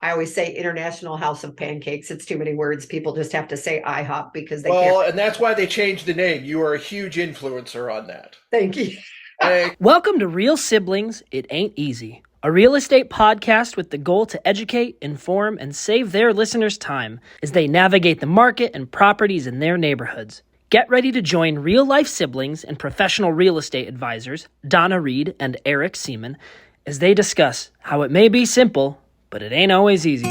I always say International House of Pancakes. It's too many words. People just have to say IHOP because they Well, can't. and that's why they changed the name. You are a huge influencer on that. Thank you. Hey, Welcome to Real Siblings, It Ain't Easy, a real estate podcast with the goal to educate, inform, and save their listeners time as they navigate the market and properties in their neighborhoods. Get ready to join real-life siblings and professional real estate advisors, Donna and Eric Seemann, as they discuss how it may be simple, but it ain't always easy.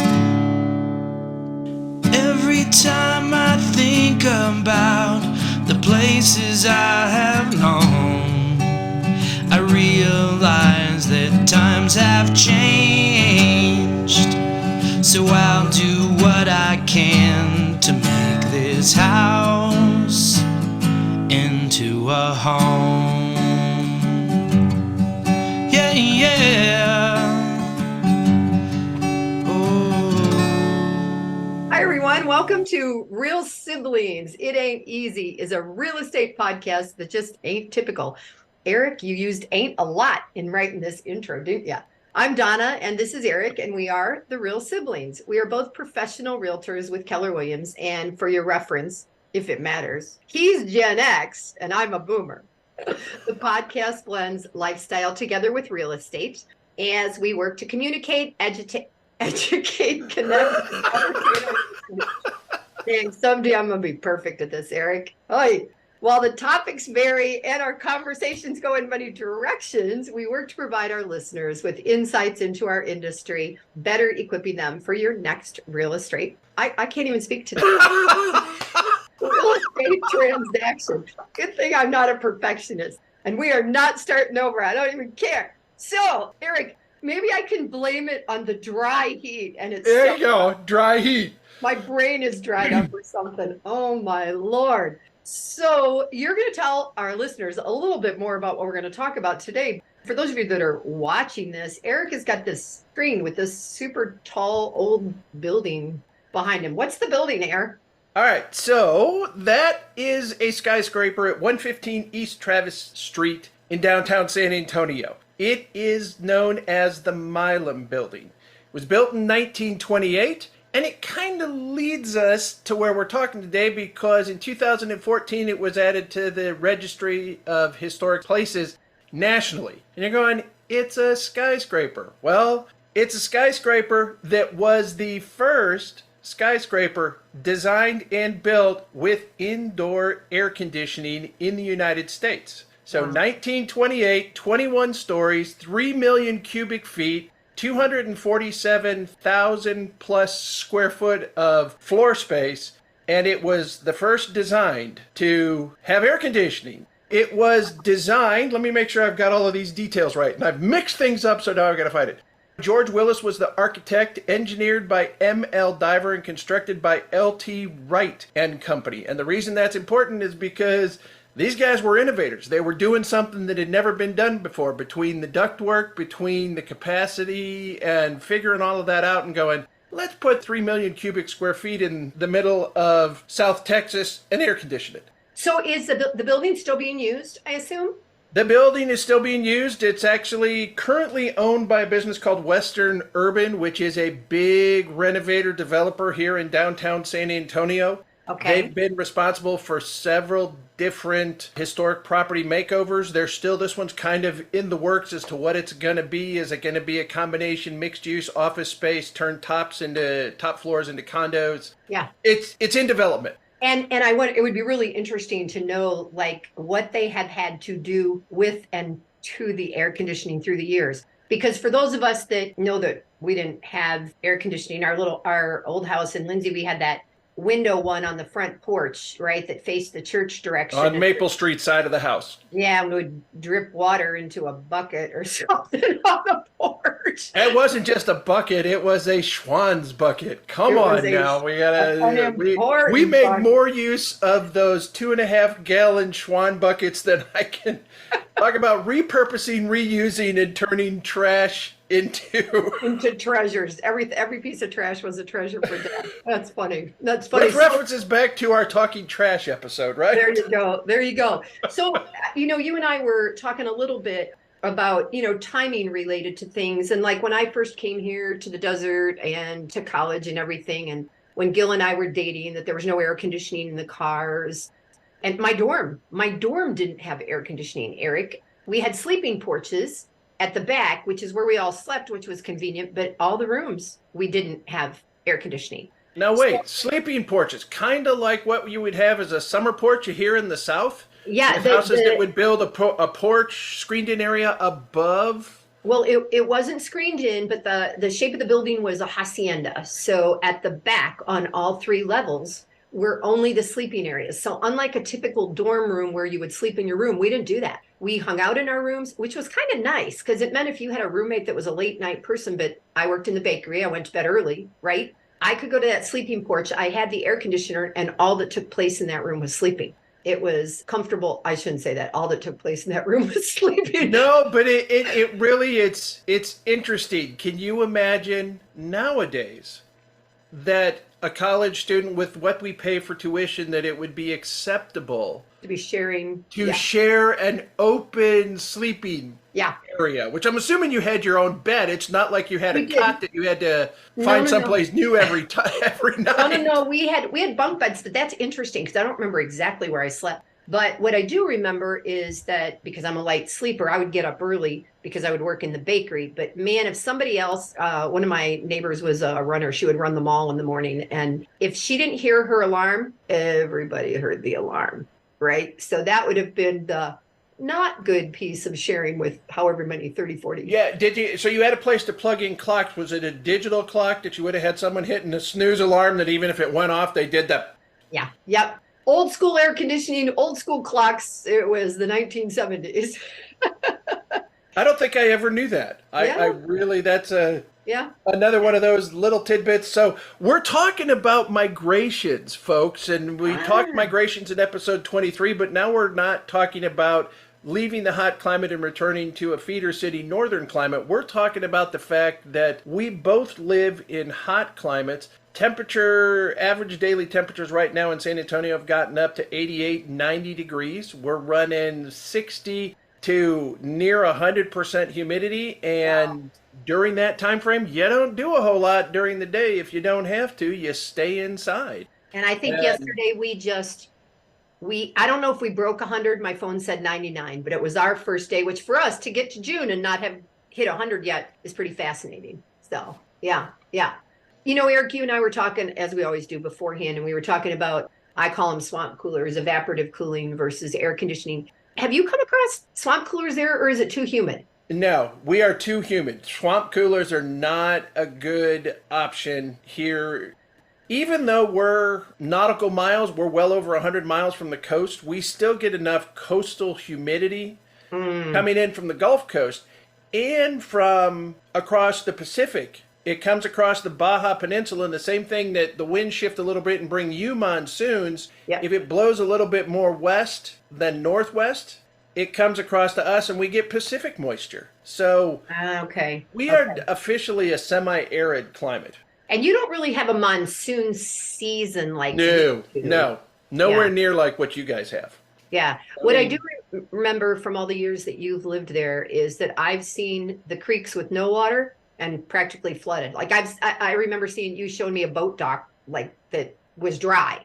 Every time I think about the places I have known, I realize that times have changed. So I'll do what I can to make this house into a home. Yeah, yeah. Hi, everyone. Welcome to Real Siblings. It Ain't Easy is a real estate podcast that just ain't typical. Eric, you used ain't a lot in writing this intro, didn't you? I'm Donna, and this is Eric, and we are the Real Siblings. We are both professional realtors with Keller Williams, and for your reference, if it matters, he's Gen X, and I'm a boomer. The podcast blends lifestyle together with real estate as we work to communicate, educate, connect. Dang, someday I'm going to be perfect at this, Eric. Hi. While the topics vary and our conversations go in many directions, we work to provide our listeners with insights into our industry, better equipping them for your next real estate. I can't even speak to that. Real estate transaction. Good thing I'm not a perfectionist. And we are not starting over. I don't even care. So, Eric, maybe I can blame it on the dry heat. And it's there you go, dry heat. My brain is dried up or something. Oh, my Lord. So you're going to tell our listeners a little bit more about what we're going to talk about today. For those of you that are watching this, Eric has got this screen with this super tall old building behind him. What's the building, Eric? All right, so that is a skyscraper at 115 East Travis Street in downtown San Antonio. It is known as the Milam Building. It was built in 1928. And it kind of leads us to where we're talking today because in 2014 it was added to the Registry of Historic Places nationally. And you're going, it's a skyscraper. Well, it's a skyscraper that was the first skyscraper designed and built with indoor air conditioning in the United States. So 1928, 21 stories, 3 million cubic feet, 247,000 plus square foot of floor space, and it was the first designed to have air conditioning. It was designed, let me make sure I've got all of these details right, and I've mixed things up, so now I've got to find it. George Willis was the architect, engineered by M.L. Diver and constructed by L.T. Wright and Company. And the reason that's important is because these guys were innovators. They were doing something that had never been done before, between the ductwork, between the capacity, and figuring all of that out and going, let's put 3 million cubic square feet in the middle of South Texas and air condition it. So is the building still being used, I assume? The building is still being used. It's actually currently owned by a business called Western Urban, which is a big renovator developer here in downtown San Antonio. Okay. They've been responsible for several different historic property makeovers. This one's kind of in the works as to what it's going to be. Is it going to be a combination mixed use office space, turn top floors into condos? Yeah. It's in development. And it would be really interesting to know like what they have had to do with and to the air conditioning through the years. Because for those of us that know that we didn't have air conditioning, our old house in Lindsey, we had that window one on the front porch, right, that faced the church direction. On Maple Street side of the house. Yeah, and would drip water into a bucket or something on the porch. It wasn't just a bucket, it was a Schwann's bucket. Come on now. We make more use of those 2.5 gallon Schwann buckets than I can talk about repurposing, reusing, and turning trash into treasures. Every piece of trash was a treasure for Dad. That's funny. Which references back to our Talking Trash episode, right? There you go. So, you and I were talking a little bit about, timing related to things. And like when I first came here to the desert and to college and everything, and when Gil and I were dating, that there was no air conditioning in the cars. And my dorm didn't have air conditioning, Eric. We had sleeping porches at the back, which is where we all slept, which was convenient, but all the rooms, we didn't have air conditioning. Now wait, sleeping porches, kind of like what you would have as a summer porch here in the South? Yeah. With houses that would build a porch, screened-in area above? Well, it wasn't screened in, but the shape of the building was a hacienda. So at the back on all three levels were only the sleeping areas. So unlike a typical dorm room where you would sleep in your room, we didn't do that. We hung out in our rooms, which was kind of nice because it meant if you had a roommate that was a late night person, but I worked in the bakery, I went to bed early, right? I could go to that sleeping porch. I had the air conditioner, and all that took place in that room was sleeping. It was comfortable. I shouldn't say that. All that took place in that room was sleeping. No, but it really, it's interesting. Can you imagine nowadays that a college student, with what we pay for tuition, that it would be acceptable to be sharing, to share an open sleeping area, which I'm assuming you had your own bed. It's not like you had a cot that you had to find someplace new every night. No. We had bunk beds, but that's interesting because I don't remember exactly where I slept. But what I do remember is that because I'm a light sleeper, I would get up early because I would work in the bakery. But man, if somebody else, one of my neighbors was a runner, she would run the mall in the morning. And if she didn't hear her alarm, everybody heard the alarm, right? So that would have been the not good piece of sharing with however many, 30, 40. Yeah, so you had a place to plug in clocks. Was it a digital clock that you would have had someone hitting a snooze alarm that even if it went off, they did that? Yeah, yep. Old school air conditioning, old school clocks. It was the 1970s. I don't think I ever knew that. I really, that's another one of those little tidbits. So we're talking about migrations, folks, and we talked migrations in episode 23, but now we're not talking about leaving the hot climate and returning to a feeder city northern climate. We're talking about the fact that we both live in hot climates. Average daily temperatures right now in San Antonio have gotten up to 88, 90 degrees. We're running 60 to near 100% humidity. And during that time frame, you don't do a whole lot during the day. If you don't have to, you stay inside. And I think yesterday I don't know if we broke 100. My phone said 99, but it was our first day, which for us to get to June and not have hit 100 yet is pretty fascinating. So, yeah. Eric, you and I were talking, as we always do beforehand, and we were talking about, I call them swamp coolers, evaporative cooling versus air conditioning. Have you come across swamp coolers there, or is it too humid? No, we are too humid. Swamp coolers are not a good option here. Even though we're nautical miles, we're well over 100 miles from the coast, we still get enough coastal humidity coming in from the Gulf Coast and from across the Pacific. It comes across the Baja Peninsula, and the same thing that the winds shift a little bit and bring you monsoons. Yep. If it blows a little bit more west than northwest, it comes across to us and we get Pacific moisture. So we are officially a semi-arid climate. And you don't really have a monsoon season like nowhere near like what you guys have. Yeah. What I do remember from all the years that you've lived there is that I've seen the creeks with no water and practically flooded. Like I remember seeing you showing me a boat dock like that was dry.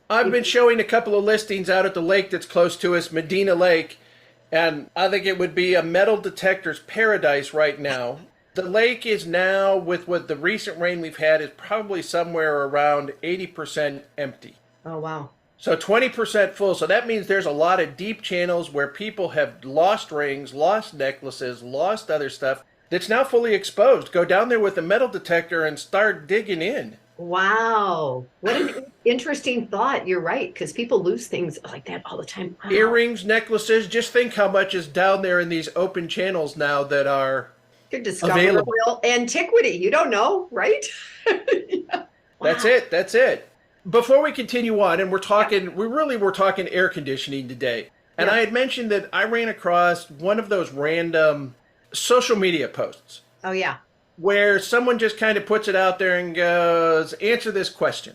I've been showing a couple of listings out at the lake that's close to us, Medina Lake, and I think it would be a metal detector's paradise right now. The lake is now, with what the recent rain we've had, is probably somewhere around 80% empty. Oh, wow. So 20% full. So that means there's a lot of deep channels where people have lost rings, lost necklaces, lost other stuff that's now fully exposed. Go down there with a metal detector and start digging in. Wow. What an interesting thought. You're right, because people lose things like that all the time. Wow. Earrings, necklaces. Just think how much is down there in these open channels now that are available. Real antiquity. You don't know, right? Wow. That's it. Before we continue on, and we're talking air conditioning today. And I had mentioned that I ran across one of those random social media posts. Oh, yeah. Where someone just kind of puts it out there and goes, answer this question.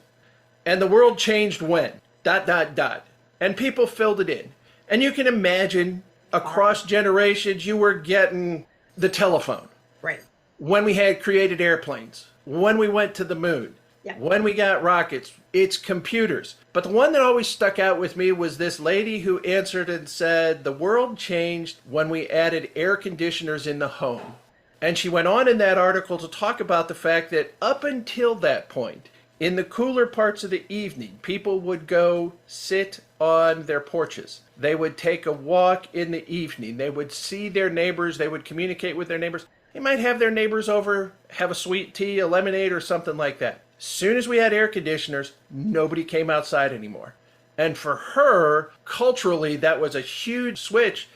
And the world changed when? ... And people filled it in. And you can imagine across generations, you were getting the telephone. Right. When we had created airplanes, when we went to the moon, when we got rockets, it's computers. But the one that always stuck out with me was this lady who answered and said, the world changed when we added air conditioners in the home. And she went on in that article to talk about the fact that up until that point, in the cooler parts of the evening, people would go sit on their porches. They would take a walk in the evening. They would see their neighbors. They would communicate with their neighbors. They might have their neighbors over, have a sweet tea, a lemonade, or something like that. As soon as we had air conditioners, nobody came outside anymore. And for her, culturally, that was a huge switch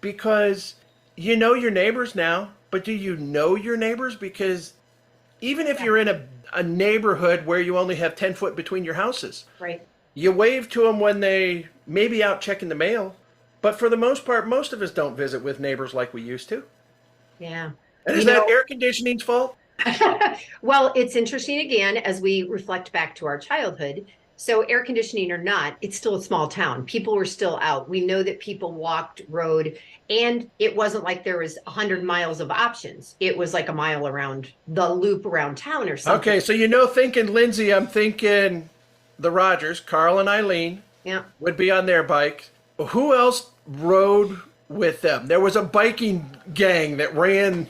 because you know your neighbors now, but do you know your neighbors? Because even if you're in a neighborhood where you only have 10 foot between your houses, right? You wave to them when they may be out checking the mail. But for the most part, most of us don't visit with neighbors like we used to. Yeah. And is that air conditioning's fault? Well, it's interesting again, as we reflect back to our childhood. So air conditioning or not, it's still a small town. People were still out. We know that people walked, rode, and it wasn't like there was 100 miles of options. It was like a mile around the loop around town or something. Okay, so thinking Lindsey, I'm thinking the Rogers, Carl and Eileen, would be on their bike. Who else rode with them? There was a biking gang that ran.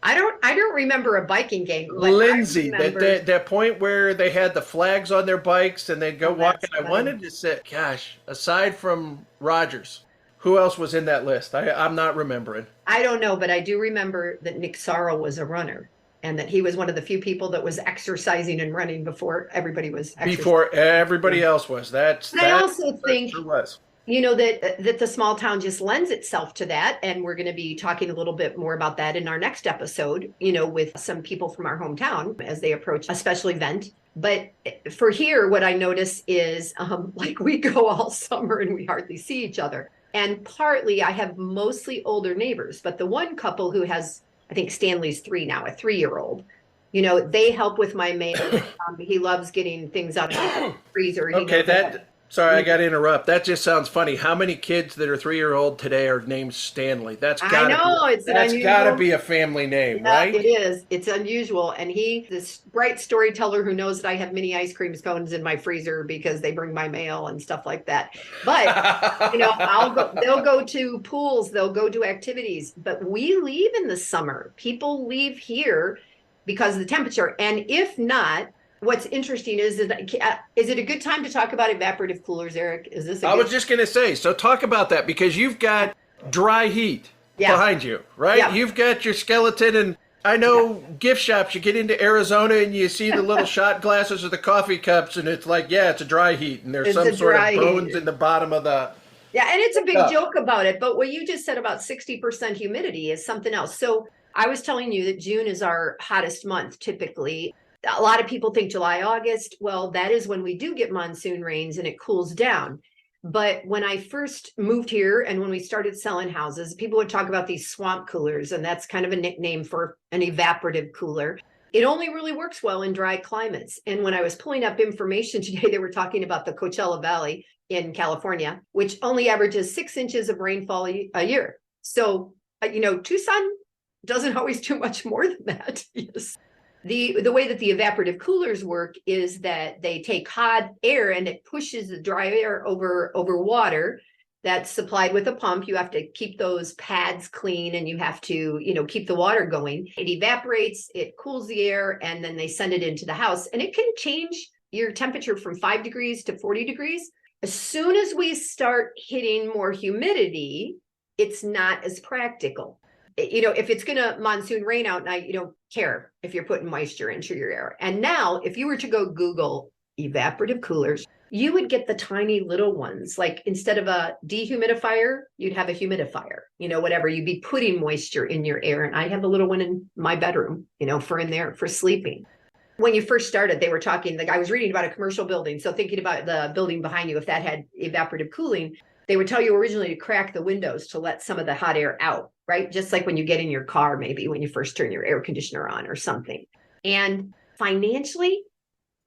I don't remember a biking gang. Lindsey, that point where they had the flags on their bikes and they'd go walking. I wanted to say, gosh, aside from Rogers, who else was in that list? I'm not remembering. I don't know, but I do remember that Nick Sarl was a runner and that he was one of the few people that was exercising and running before everybody was exercising. Before everybody else was. I also think sure was. That the small town just lends itself to that. And we're going to be talking a little bit more about that in our next episode, with some people from our hometown as they approach a special event. But for here, what I notice is like we go all summer and we hardly see each other. And partly I have mostly older neighbors, but the one couple who has, I think Stanley's 3 now, a 3-year-old, they help with my mail. He loves getting things out of the freezer. Sorry, I got to interrupt. That just sounds funny. How many kids that are 3-year-old today are named Stanley? That's got to be a family name, right? It is. It's unusual. And this bright storyteller who knows that I have mini ice cream cones in my freezer because they bring my mail and stuff like that. But, they'll go to pools, they'll go do activities, but we leave in the summer. People leave here because of the temperature. And if not, what's interesting is it a good time to talk about evaporative coolers, Eric? I was just going to say, so talk about that because you've got dry heat behind you, right? Yeah. You've got your skeleton, and I know gift shops, you get into Arizona and you see the little shot glasses or the coffee cups, and it's like, it's a dry heat, and there's some sort of bones in the bottom of the... Yeah, and it's a big joke about it, but what you just said about 60% humidity is something else. So I was telling you that June is our hottest month, typically. A lot of people think July, August. Well, that is when we do get monsoon rains and it cools down. But when I first moved here and when we started selling houses, people would talk about these swamp coolers, and that's kind of a nickname for an evaporative cooler. It only really works well in dry climates. And when I was pulling up information today, they were talking about the Coachella Valley in California, which only averages 6 inches of rainfall a year. So, Tucson doesn't always do much more than that. Yes. The way that the evaporative coolers work is that they take hot air and it pushes the dry air over water that's supplied with a pump. You have to keep those pads clean and you have to, keep the water going. It evaporates, it cools the air, and then they send it into the house. And it can change your temperature from 5 degrees to 40 degrees. As soon as we start hitting more humidity, it's not as practical. If it's going to monsoon rain out night, you don't care if you're putting moisture into your air. And now if you were to go Google evaporative coolers, you would get the tiny little ones. Like instead of a dehumidifier, you'd have a humidifier, whatever. You'd be putting moisture in your air. And I have a little one in my bedroom, for in there for sleeping. When you first started, they were talking, I was reading about a commercial building. So thinking about the building behind you, if that had evaporative cooling, they would tell you originally to crack the windows to let some of the hot air out, right? Just like when you get in your car, maybe when you first turn your air conditioner on or something. And financially,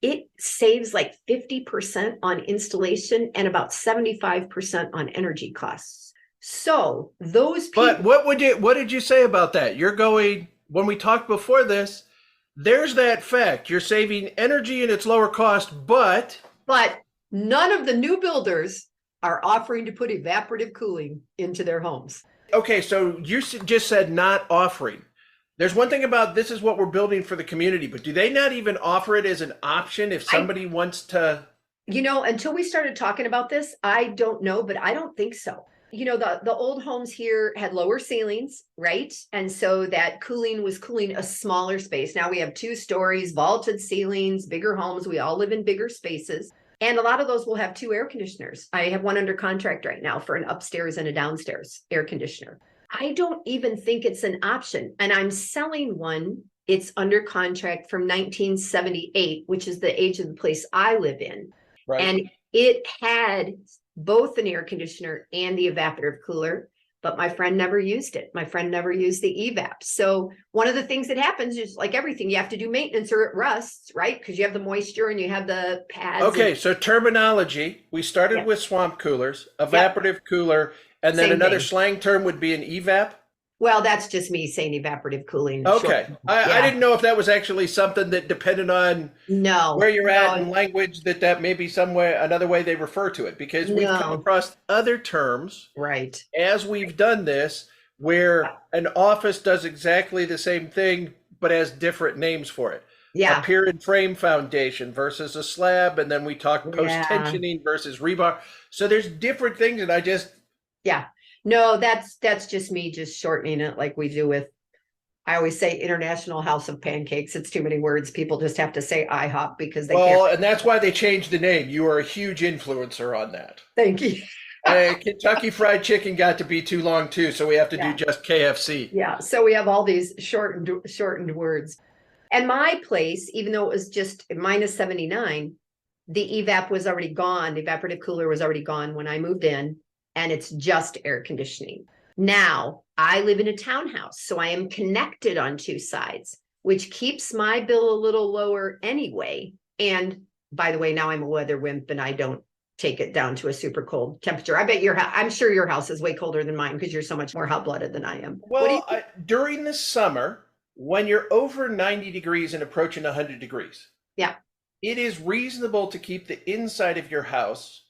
it saves like 50% on installation and about 75% on energy costs. So those people. But what did you say about that? You're going, when we talked before this, there's that fact. You're saving energy and it's lower cost, but none of the new builders are offering to put evaporative cooling into their homes. Okay, so you just said not offering. There's one thing about this is what we're building for the community, but do they not even offer it as an option if somebody wants to? Until we started talking about this, I don't know, but I don't think so. The old homes here had lower ceilings, right? And so that cooling was cooling a smaller space. Now we have 2 stories, vaulted ceilings, bigger homes. We all live in bigger spaces. And a lot of those will have 2 air conditioners. I have one under contract right now for an upstairs and a downstairs air conditioner. I don't even think it's an option. And I'm selling one. It's under contract from 1978, which is the age of the place I live in. Right. And it had both an air conditioner and the evaporative cooler, but my friend never used it. My friend never used the evap. So one of the things that happens is, like everything, you have to do maintenance or it rusts, right? Because you have the moisture and you have the pads. Okay, so terminology. We started with swamp coolers, evaporative cooler, and then another slang term would be an evap. Well, that's just me saying evaporative cooling. Okay. I didn't know if that was actually something that depended on where you're at in language, that may be another way they refer to it, because we've come across other terms as we've done this where an office does exactly the same thing but has different names for it. A pier and frame foundation versus a slab, and then we talk post-tensioning versus rebar. So there's different things, and I just... No, that's just me just shortening it like we do with, I always say International House of Pancakes. It's too many words. People just have to say IHOP because they can't. Well, and that's why they changed the name. You are a huge influencer on that. Thank you. Kentucky Fried Chicken got to be too long too, so we have to do just KFC. Yeah, so we have all these shortened words. And my place, even though it was just minus 79, the evap was already gone. The evaporative cooler was already gone when I moved in. And it's just air conditioning. Now, I live in a townhouse, so I am connected on 2 sides, which keeps my bill a little lower anyway. And by the way, now I'm a weather wimp and I don't take it down to a super cold temperature. I bet I'm sure your house is way colder than mine because you're so much more hot-blooded than I am. Well, during the summer, when you're over 90 degrees and approaching 100 degrees, it is reasonable to keep the inside of your house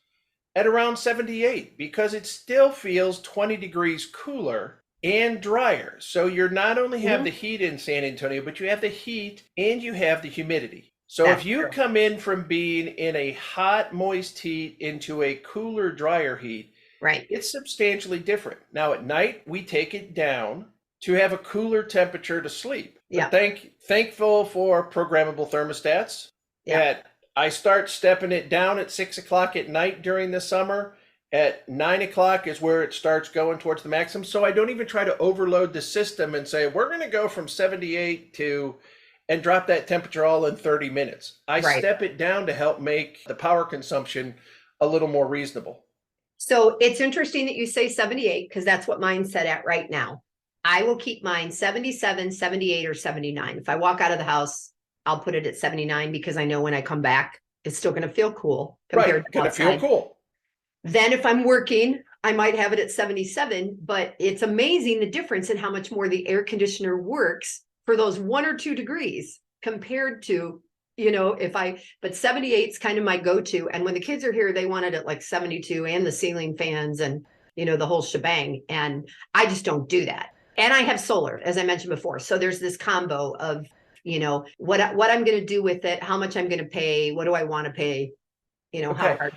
at around 78 because it still feels 20 degrees cooler and drier. So you're not only have the heat in San Antonio, but you have the heat and you have the humidity. So if you come in from being in a hot, moist heat into a cooler, drier heat, it's substantially different. Now at night, we take it down to have a cooler temperature to sleep. But thankful for programmable thermostats. I start stepping it down at 6 o'clock at night during the summer. At 9 o'clock is where it starts going towards the maximum. So I don't even try to overload the system and say, we're going to go from 78 and drop that temperature all in 30 minutes. I step it down to help make the power consumption a little more reasonable. So it's interesting that you say 78 because that's what mine's set at right now. I will keep mine 77, 78, or 79. If I walk out of the house, I'll put it at 79 because I know when I come back, it's still going to feel cool compared to outside. Going to feel cool. Then if I'm working, I might have it at 77, but it's amazing the difference in how much more the air conditioner works for those 1 or 2 degrees compared to, but 78 is kind of my go-to. And when the kids are here, they want it at like 72 and the ceiling fans and, the whole shebang. And I just don't do that. And I have solar, as I mentioned before. So there's this combo of, what I'm going to do with it, how much I'm going to pay, what do I want to pay, how hard.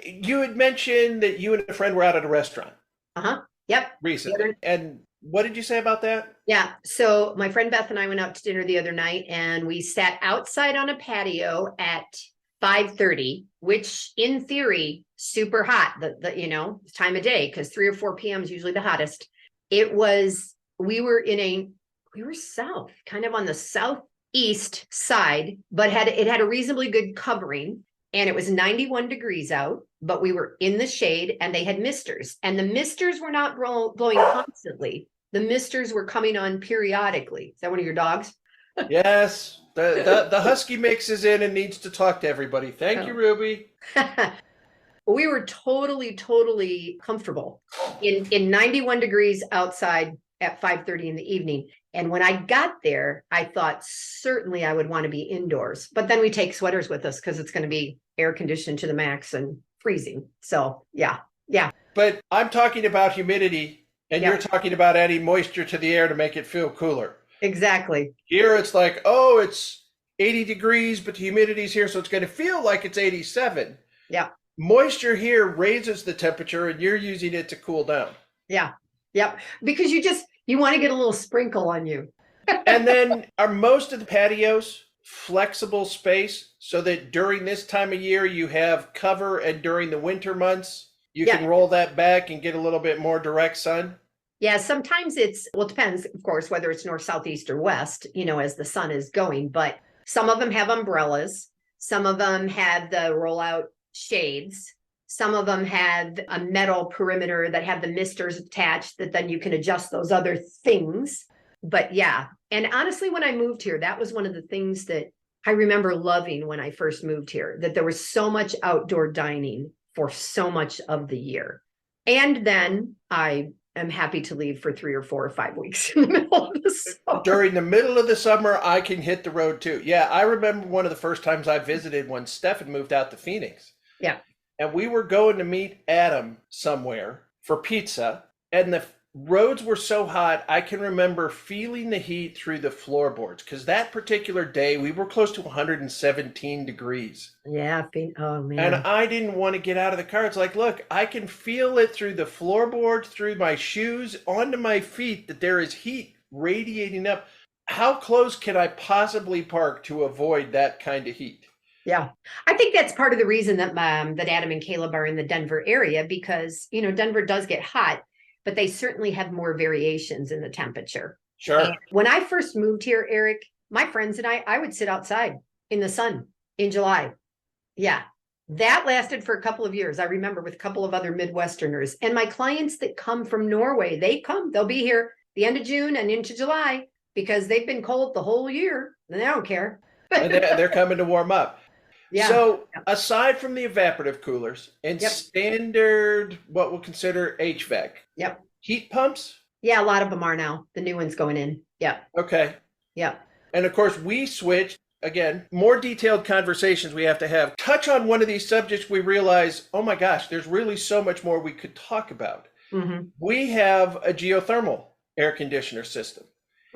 You had mentioned that you and a friend were out at a restaurant. Yep. Recently. And what did you say about that? Yeah. So my friend Beth and I went out to dinner the other night and we sat outside on a patio at 5:30, which in theory, super hot, the time of day, because 3 or 4 p.m. is usually the hottest. We were south, kind of on the southeast side, but it had a reasonably good covering. And it was 91 degrees out, but we were in the shade and they had misters. And the misters were not blowing constantly. The misters were coming on periodically. Is that one of your dogs? Yes. The husky mix is in and needs to talk to everybody. Thank you, Ruby. we were totally comfortable in 91 degrees outside at 5:30 in the evening. And when I got there, I thought certainly I would want to be indoors, but then we take sweaters with us because it's going to be air conditioned to the max and freezing. So yeah. But I'm talking about humidity, and you're talking about adding moisture to the air to make it feel cooler. Exactly. Here it's like, oh, it's 80 degrees, but the humidity's here, so it's going to feel like it's 87. Yeah. Moisture here raises the temperature, and you're using it to cool down. Yeah. Yep. Because you want to get a little sprinkle on you. And then are most of the patios flexible space so that during this time of year you have cover, and during the winter months you can roll that back and get a little bit more direct sun? Yeah, sometimes it depends, of course, whether it's north, south, east, or west, as the sun is going. But some of them have umbrellas. Some of them have the rollout shades. Some of them have a metal perimeter that have the misters attached that then you can adjust those other things. But yeah, and honestly, when I moved here, that was one of the things that I remember loving when I first moved here, that there was so much outdoor dining for so much of the year. And then I am happy to leave for 3 or 4 or 5 weeks in the middle of the summer. During the middle of the summer, I can hit the road too. Yeah, I remember one of the first times I visited when Stefan moved out to Phoenix. Yeah. And we were going to meet Adam somewhere for pizza, and the roads were so hot, I can remember feeling the heat through the floorboards, because that particular day we were close to 117 degrees. Yeah. Oh, man. And I didn't want to get out of the car. It's like, look, I can feel it through the floorboards, through my shoes, onto my feet, that there is heat radiating up. How close can I possibly park to avoid that kind of heat? Yeah, I think that's part of the reason that that Adam and Caleb are in the Denver area, because, Denver does get hot, but they certainly have more variations in the temperature. Sure. And when I first moved here, Eric, my friends and I would sit outside in the sun in July. Yeah, that lasted for a couple of years. I remember with a couple of other Midwesterners, and my clients that come from Norway, they'll be here the end of June and into July because they've been cold the whole year and they don't care. And they're coming to warm up. Yeah. So aside from the evaporative coolers and standard, what we'll consider HVAC, heat pumps? Yeah, a lot of them are now. The new ones going in. Yeah. Okay. Yeah. And of course, we switched. Again, more detailed conversations we have to have. Touch on one of these subjects, we realize, oh my gosh, there's really so much more we could talk about. Mm-hmm. We have a geothermal air conditioner system.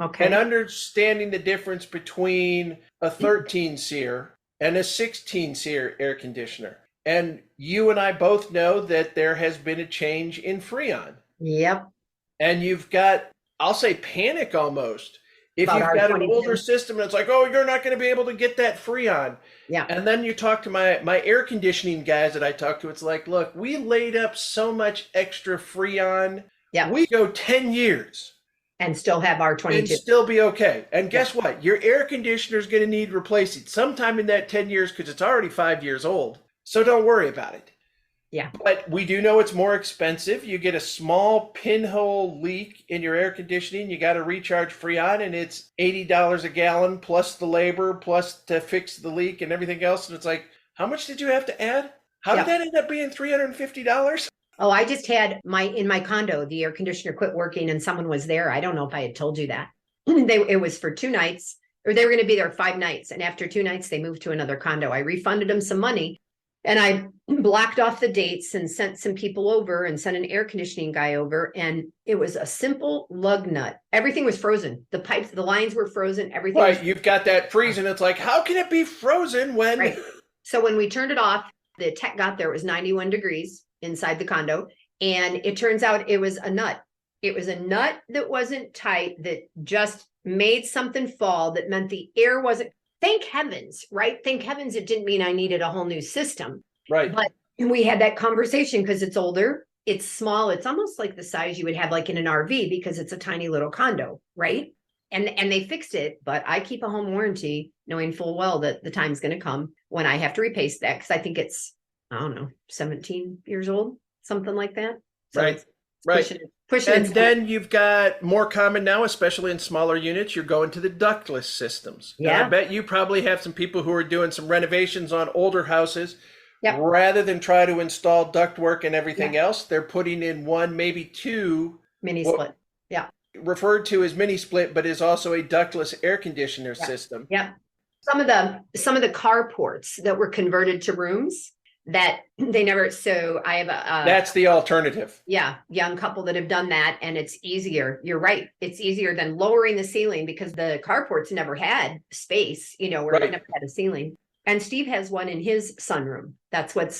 Okay. And understanding the difference between a 13 SEER and a 16 SEER air conditioner. And you and I both know that there has been a change in Freon. Yep. And you've got, I'll say, panic almost. If About you've got R22. an older system and it's like, oh, you're not going to be able to get that Freon. Yeah. And then you talk to my air conditioning guys that I talk to, it's like, look, we laid up so much extra Freon. Yeah. We go 10 years. And still have R22. And still be okay. And guess what? Your air conditioner is going to need replacing sometime in that 10 years because it's already 5 years old. So don't worry about it. Yeah. But we do know it's more expensive. You get a small pinhole leak in your air conditioning. You got to recharge Freon, and it's $80 a gallon plus the labor, plus to fix the leak and everything else. And it's like, how much did you have to add? How did that end up being $350? Oh, I just had in my condo, the air conditioner quit working and someone was there. I don't know if I had told you that. It was for 2 nights, or they were going to be there 5 nights. And after 2 nights, they moved to another condo. I refunded them some money, and I blocked off the dates and sent some people over and sent an air conditioning guy over. And it was a simple lug nut. Everything was frozen. The pipes, the lines were frozen. Everything. Right. You've got that freezing. It's like, how can it be frozen when? Right. So when we turned it off, the tech got there. It was 91 degrees inside the condo. And it turns out it was a nut. It was a nut that wasn't tight, that just made something fall, that meant the air wasn't, thank heavens, right? Thank heavens it didn't mean I needed a whole new system. Right. But we had that conversation because it's older, it's small, it's almost like the size you would have like in an RV because it's a tiny little condo, right? And they fixed it, but I keep a home warranty knowing full well that the time's going to come when I have to replace that, because I think it's, I don't know, 17 years old, something like that. So right. Right. Pushing and then you've got more common now, especially in smaller units, you're going to the ductless systems. Yeah. And I bet you probably have some people who are doing some renovations on older houses Yep. rather than try to install ductwork and everything else, they're putting in one, maybe two Mini split. Yeah. referred to as mini split, but is also a ductless air conditioner system. Yeah. Some of the carports that were converted to rooms that they never, so I have that's the alternative. Yeah, young couple that have done that, and it's easier. You're right. It's easier than lowering the ceiling because the carports never had space, where it never had a ceiling. And Steve has one in his sunroom. That's what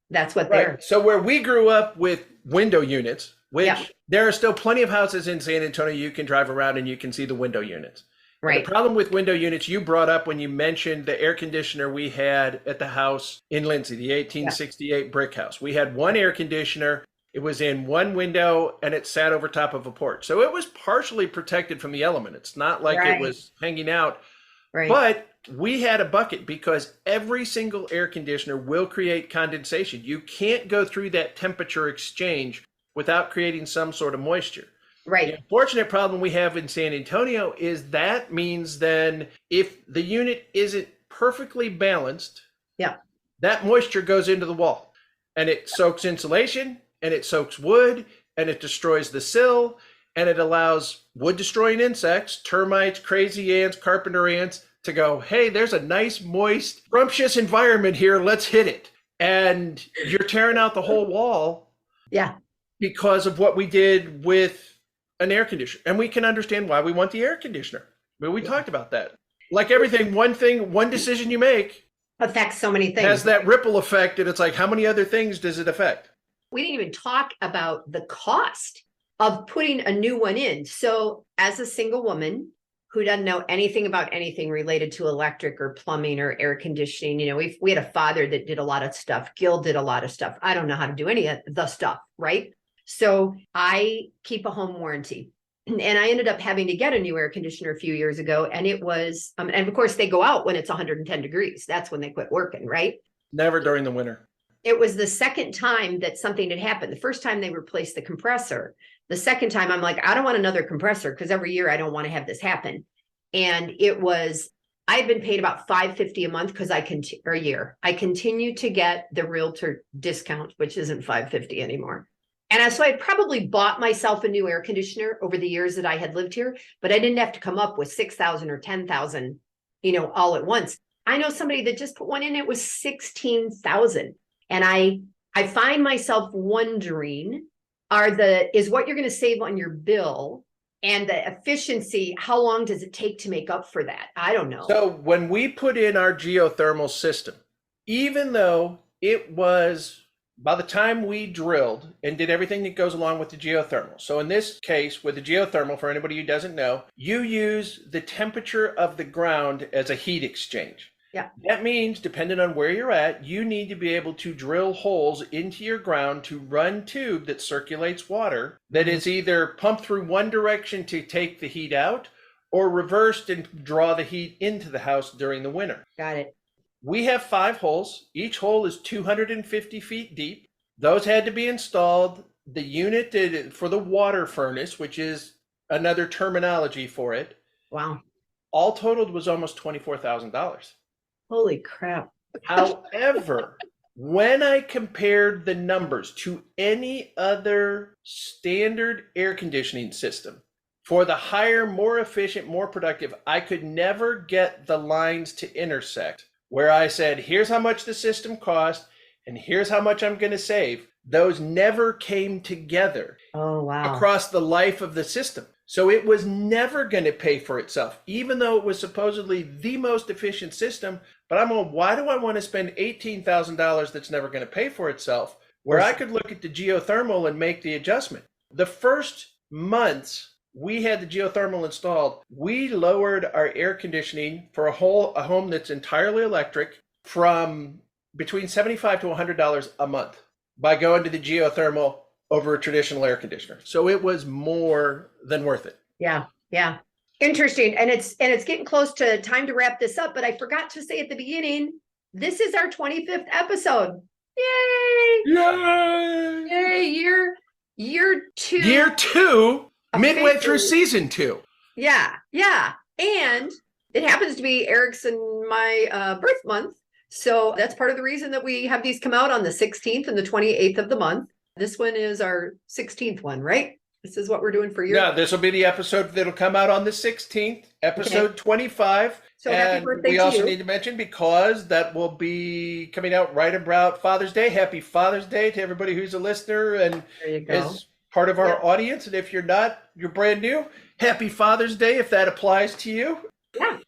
they're. So where we grew up with window units, which there are still plenty of houses in San Antonio you can drive around and you can see the window units. Right. The problem with window units you brought up when you mentioned the air conditioner we had at the house in Lindsey, the 1868 brick house. We had one air conditioner. It was in one window and it sat over top of a porch. So it was partially protected from the element. It's not like it was hanging out. Right. But we had a bucket because every single air conditioner will create condensation. You can't go through that temperature exchange without creating some sort of moisture. Right. The unfortunate problem we have in San Antonio is that means then if the unit isn't perfectly balanced, that moisture goes into the wall and it soaks insulation and it soaks wood and it destroys the sill and it allows wood destroying insects, termites, crazy ants, carpenter ants to go, hey, there's a nice, moist, scrumptious environment here. Let's hit it. And you're tearing out the whole wall. Yeah. Because of what we did with an air conditioner. And we can understand why we want the air conditioner. But we talked about that. Like everything, one decision you make affects so many things. Has that ripple effect. And it's like, how many other things does it affect? We didn't even talk about the cost of putting a new one in. So as a single woman who doesn't know anything about anything related to electric or plumbing or air conditioning, we had a father that did a lot of stuff. Gil did a lot of stuff. I don't know how to do any of the stuff, right? So I keep a home warranty, and I ended up having to get a new air conditioner a few years ago. And it was, and of course they go out when it's 110 degrees. That's when they quit working, right? Never during the winter. It was the second time that something had happened. The first time they replaced the compressor. The second time I'm like, I don't want another compressor because every year I don't want to have this happen. And I had been paid about $550 a month because or a year. I continue to get the realtor discount, which isn't $550 anymore. And so I probably bought myself a new air conditioner over the years that I had lived here, but I didn't have to come up with $6,000 or $10,000, all at once. I know somebody that just put one in, it was $16,000. And I find myself wondering, is what you're going to save on your bill and the efficiency, how long does it take to make up for that? I don't know. So when we put in our geothermal system, even though it was, by the time we drilled and did everything that goes along with the geothermal. So in this case, with the geothermal, for anybody who doesn't know, you use the temperature of the ground as a heat exchange. Yeah. That means, depending on where you're at, you need to be able to drill holes into your ground to run tube that circulates water that is either pumped through one direction to take the heat out or reversed and draw the heat into the house during the winter. Got it. We have 5 holes. Each hole is 250 feet deep. Those had to be installed. The unit for the water furnace, which is another terminology for it. Wow. All totaled was almost $24,000. Holy crap. However, when I compared the numbers to any other standard air conditioning system, for the higher, more efficient, more productive, I could never get the lines to intersect. Where I said, here's how much the system cost, and here's how much I'm going to save. Those never came together. Oh, wow. Across the life of the system. So it was never going to pay for itself, even though it was supposedly the most efficient system. But I'm going, why do I want to spend $18,000 that's never going to pay for itself, where I could look at the geothermal and make the adjustment? The first months we had the geothermal installed, we lowered our air conditioning for a home that's entirely electric from between $75 to $100 a month by going to the geothermal over a traditional air conditioner. So it was more than worth it. Yeah. Yeah. Interesting. And it's getting close to time to wrap this up, but I forgot to say at the beginning, this is our 25th episode. Yay! Yay! Yay! Year 2. Year 2. Midway through season 2. Yeah. Yeah. And it happens to be Eric's and my birth month. So that's part of the reason that we have these come out on the 16th and the 28th of the month. This one is our 16th one, right? This is what we're doing for your. No, this will be the episode that'll come out on the 16th, episode 25. So happy and birthday we to also you. need to mention, because that will be coming out right about Father's Day. Happy Father's Day to everybody who's a listener and There you go. is part of our audience. And if you're not, you're brand new. Happy Father's Day if that applies to you.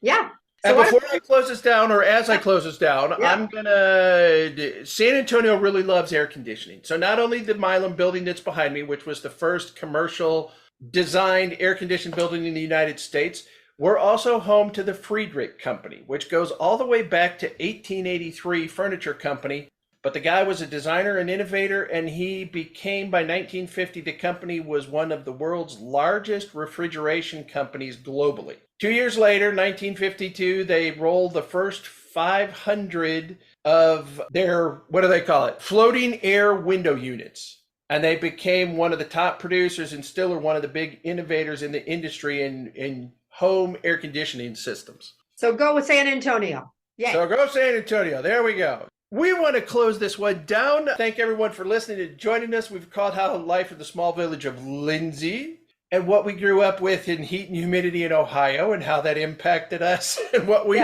Yeah. And So before I close this down, or as I close this down, I'm gonna. San Antonio really loves air conditioning. So not only the Milam building that's behind me, which was the first commercial designed air conditioned building in the United States, we're also home to the Friedrich Company, which goes all the way back to 1883 Furniture Company. But the guy was a designer and innovator, and he became, by 1950, the company was one of the world's largest refrigeration companies globally. 2 years later, 1952, they rolled the first 500 of their, what do they call it? Floating air window units. And they became one of the top producers and still are one of the big innovators in the industry in home air conditioning systems. So go with San Antonio. Yeah. So go San Antonio. There we go. We want to close this one down. Thank everyone for listening and joining us. We've called How Life in the Small Village of Lindsey, and what we grew up with in heat and humidity in Ohio and how that impacted us and what we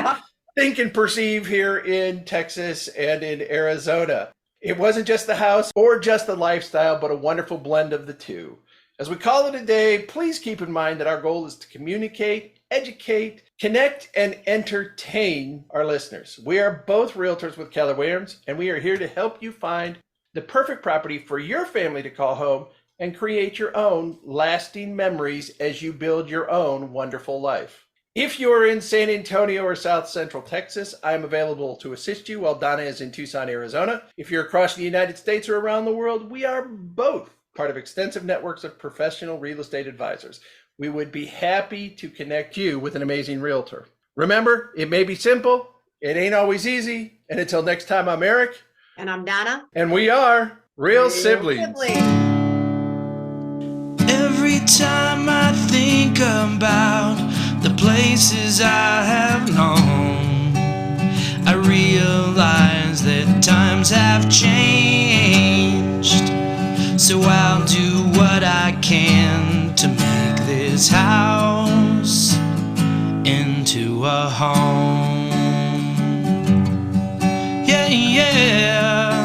think and perceive here in Texas and in Arizona. It wasn't just the house or just the lifestyle, but a wonderful blend of the two. As we call it a day, please keep in mind that our goal is to communicate, educate, connect, and entertain our listeners. We are both realtors with Keller Williams, and we are here to help you find the perfect property for your family to call home and create your own lasting memories as you build your own wonderful life. If you're in San Antonio or South Central Texas, I'm available to assist you while Donna is in Tucson, Arizona. If you're across the United States or around the world, we are both part of extensive networks of professional real estate advisors. We would be happy to connect you with an amazing realtor. Remember, it may be simple, it ain't always easy, and until next time, I'm Eric. And I'm Donna. And we are Real Siblings. Every time I think about the places I have known, I realize that times have changed. So I'll do what I can to make this house into a home. Yeah.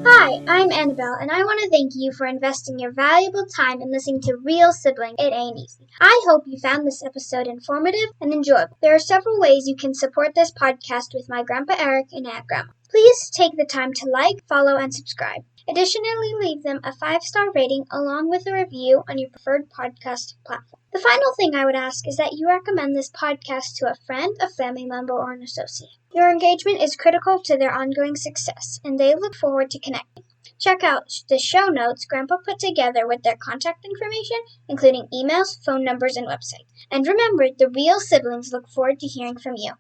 Hi, I'm Annabelle, and I want to thank you for investing your valuable time in listening to Real Sibling. It Ain't Easy. I hope you found this episode informative and enjoyable. There are several ways you can support this podcast with my Grandpa Eric and Aunt Grandma. Please take the time to like, follow, and subscribe. Additionally, leave them a 5-star rating along with a review on your preferred podcast platform. The final thing I would ask is that you recommend this podcast to a friend, a family member, or an associate. Your engagement is critical to their ongoing success, and they look forward to connecting. Check out the show notes Grandpa put together with their contact information, including emails, phone numbers, and website. And remember, the Real Siblings look forward to hearing from you.